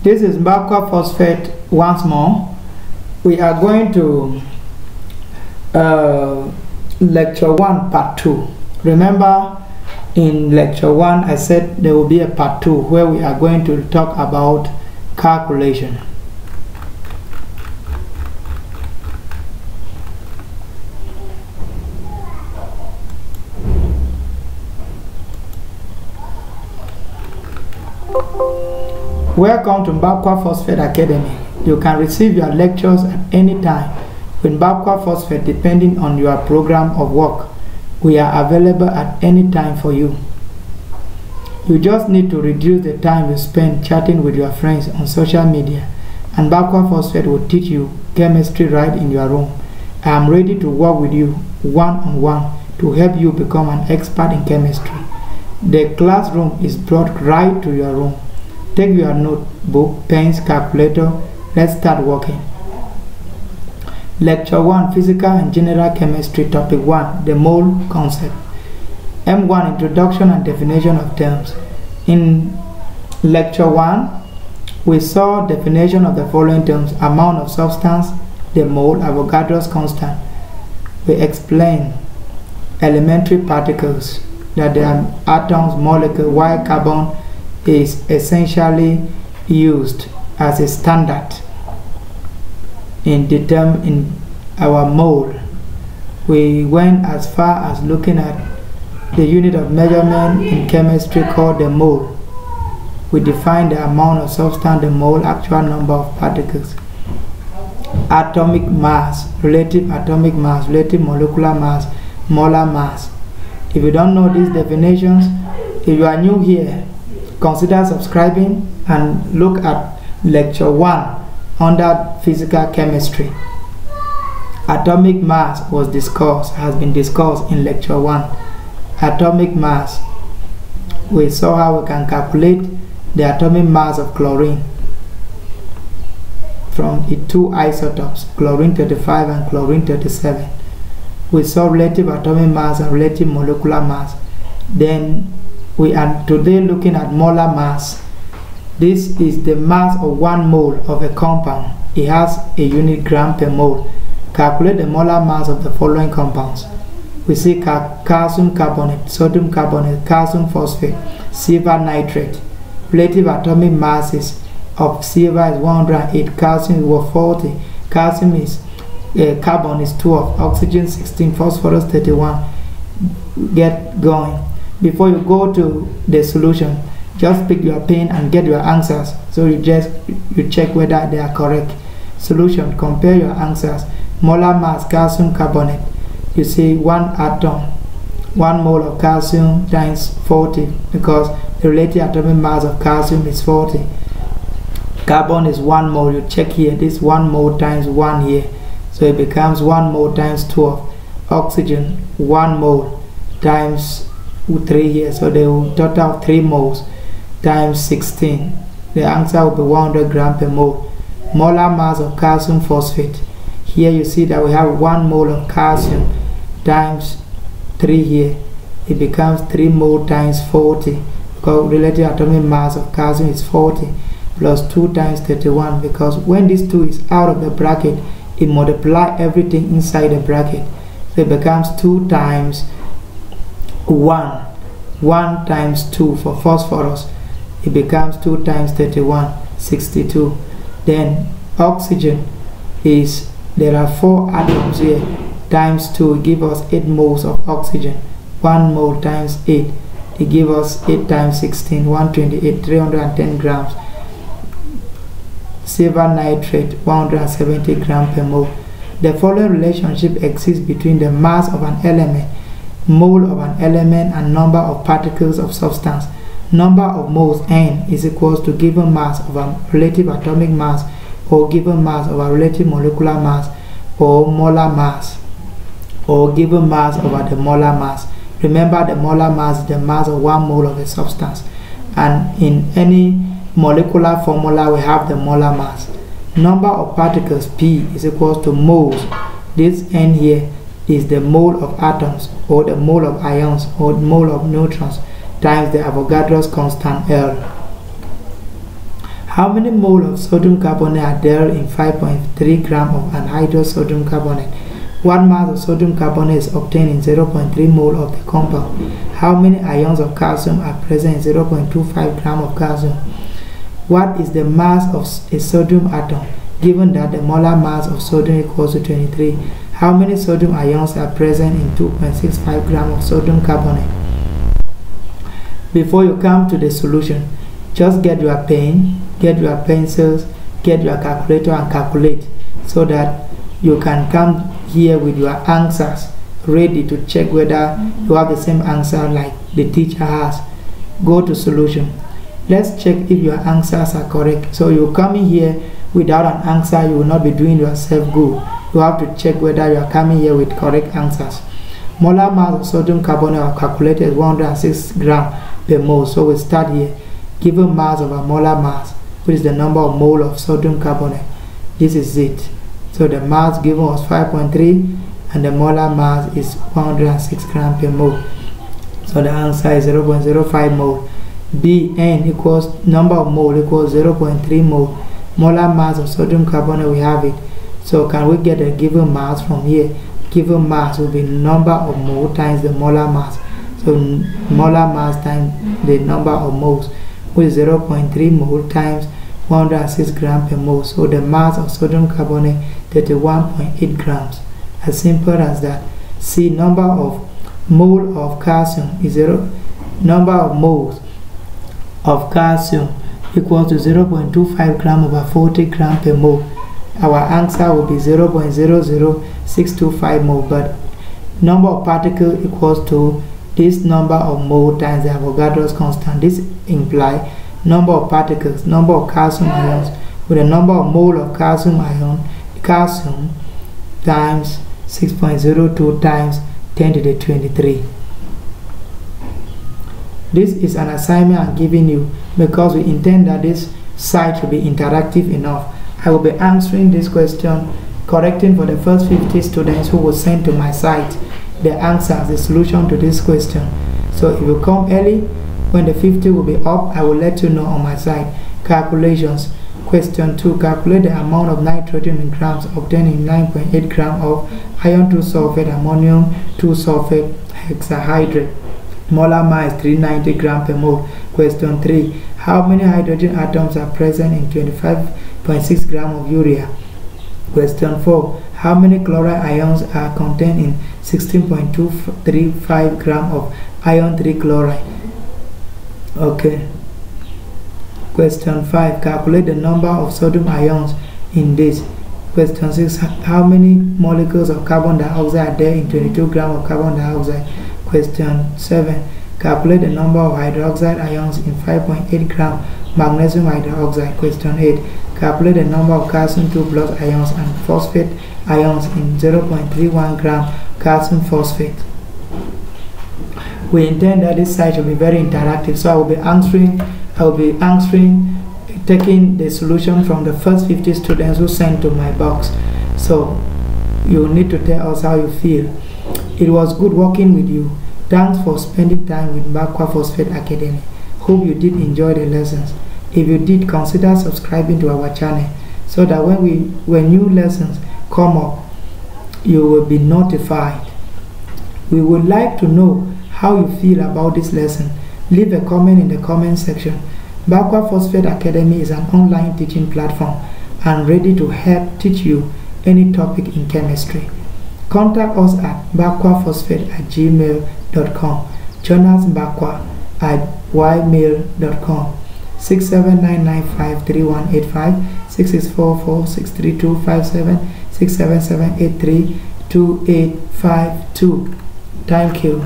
This is Mbakwa phosphate once more. We are going to lecture 1 part 2. Remember in lecture 1 I said there will be a part 2 where we are going to talk about calculation. Welcome to Mbakwa Phosphate Academy. You can receive your lectures at any time with Mbakwa Phosphate depending on your program of work. We are available at any time for you. You just need to reduce the time you spend chatting with your friends on social media, and Mbakwa Phosphate will teach you chemistry right in your room. I am ready to work with you one-on-one to help you become an expert in chemistry. The classroom is brought right to your room. Take your notebook, pens, calculator. Let's start working. Lecture 1, Physical and General Chemistry, Topic 1, the mole concept. M1, Introduction and Definition of Terms. In Lecture 1, we saw definition of the following terms: amount of substance, the mole, Avogadro's constant. We explain elementary particles, that they are atoms, molecules, while carbon is essentially used as a standard in determining our mole. We went as far as looking at the unit of measurement in chemistry called the mole. We defined the amount of substance, the mole, actual number of particles, atomic mass, relative atomic mass, relative molecular mass, molar mass. If you don't know these definitions, if you are new here, consider subscribing and look at lecture 1 under physical chemistry. Atomic mass has been discussed in lecture 1. Atomic mass, we saw how we can calculate the atomic mass of chlorine from the two isotopes, chlorine 35 and chlorine 37. We saw relative atomic mass and relative molecular mass. Then we are today looking at molar mass. This is the mass of 1 mole of a compound. It has a unit gram per mole. Calculate the molar mass of the following compounds. We see calcium carbonate, sodium carbonate, calcium phosphate, silver nitrate. Relative atomic masses of silver is 108, calcium is 40, calcium is carbon is 12, oxygen 16, phosphorus 31. Get going. Before you go to the solution, just pick your pen and get your answers. So you check whether they are correct. Solution, compare your answers. Molar mass, calcium carbonate. You see 1 atom, 1 mole of calcium times 40, because the relative atomic mass of calcium is 40. Carbon is 1 mole. You check here, this 1 mole times 1 here. So it becomes 1 mole times 12. Oxygen, 1 mole times 3 here, so they will total 3 moles times 16. The answer will be 100 grams per mole. Molar mass of calcium phosphate. Here you see that we have 1 mole of calcium times 3 here. It becomes 3 mole times 40, because relative atomic mass of calcium is 40 plus 2 times 31, because when this 2 is out of the bracket, it multiplies everything inside the bracket. So it becomes 2 times 1 times 2 for phosphorus. It becomes 2 times 31, 62. Then oxygen is, there are 4 atoms here, times 2 give us 8 moles of oxygen. 1 mole times 8, it gives us 8 times 16, 128, 310 grams. Silver nitrate, 170 grams per mole. The following relationship exists between the mass of an element, mole of an element, and number of particles of substance. Number of moles n is equals to given mass of a relative atomic mass, or given mass of a relative molecular mass, or molar mass, or given mass over the molar mass. Remember, the molar mass is the mass of 1 mole of a substance, and in any molecular formula we have the molar mass. Number of particles P is equals to moles. This n here is the mole of atoms, or the mole of ions, or the mole of neutrons, times the Avogadro's constant L. How many mole of sodium carbonate are there in 5.3 gram of anhydrous sodium carbonate? What mass of sodium carbonate is obtained in 0.3 mole of the compound? How many ions of calcium are present in 0.25 gram of calcium? What is the mass of a sodium atom, given that the molar mass of sodium equals to 23? How many sodium ions are present in 2.65 gram of sodium carbonate? Before you come to the solution, just get your pen, get your pencils, get your calculator and calculate, so that you can come here with your answers ready to check whether you have the same answer like the teacher has. Go to solution. Let's check if your answers are correct. So you come in here without an answer, you will not be doing yourself good. You have to check whether you are coming here with correct answers. Molar mass of sodium carbonate are calculated as 106 gram per mole. So we start here. Given mass of a molar mass, which is the number of mole of sodium carbonate. This is it. So the mass given was 5.3 and the molar mass is 106 gram per mole. So the answer is 0.05 mole. B, N equals number of mole equals 0.3 mole. Molar mass of sodium carbonate, we have it. So can we get a given mass from here? Given mass will be number of mole times the molar mass. So molar mass times the number of moles, which is 0.3 mole times 106 gram per mole. So the mass of sodium carbonate 31.8 grams. As simple as that. C, number of mole of calcium is 0. Number of moles of calcium equals to 0.25 gram over 40 gram per mole. Our answer will be 0.00625 mole, but number of particles equals to this number of mole times the Avogadro's constant. This implies number of particles, number of calcium ions, with a number of mole of calcium times 6.02 times 10 to the 23. This is an assignment I'm giving you because we intend that this site will be interactive enough. I will be answering this question, correcting for the first 50 students who will send to my site the answers, the solution to this question. So if you come early, when the 50 will be up, I will let you know on my site. Calculations. Question 2. Calculate the amount of nitrogen in grams obtained in 9.8 gram of iron 2 sulfate ammonium 2 sulfate hexahydrate. Molar mass is 390 gram per mole. Question 3. How many hydrogen atoms are present in 25.6 gram of urea? Question 4. How many chloride ions are contained in 16.235 gram of iron 3 chloride? Okay. Question 5. Calculate the number of sodium ions in this. Question 6. How many molecules of carbon dioxide are there in 22 gram of carbon dioxide? Question 7. Calculate the number of hydroxide ions in 5.8 gram magnesium hydroxide. Question 8. Calculate the number of calcium 2 plus ions and phosphate ions in 0.31 gram calcium phosphate. We intend that this site will be very interactive, so I will be answering, taking the solution from the first 50 students who sent to my box. So you need to tell us how you feel. It was good working with you. Thanks for spending time with Mbakwa Phosphate Academy. Hope you did enjoy the lessons. If you did, consider subscribing to our channel so that when new lessons come up, you will be notified. We would like to know how you feel about this lesson. Leave a comment in the comment section. Mbakwa Phosphate Academy is an online teaching platform and ready to help teach you any topic in chemistry. Contact us at mbakwaphosphate@gmail.com. Join us mbakwa@ymail.com. 679953185, 664463257677832852. Thank you.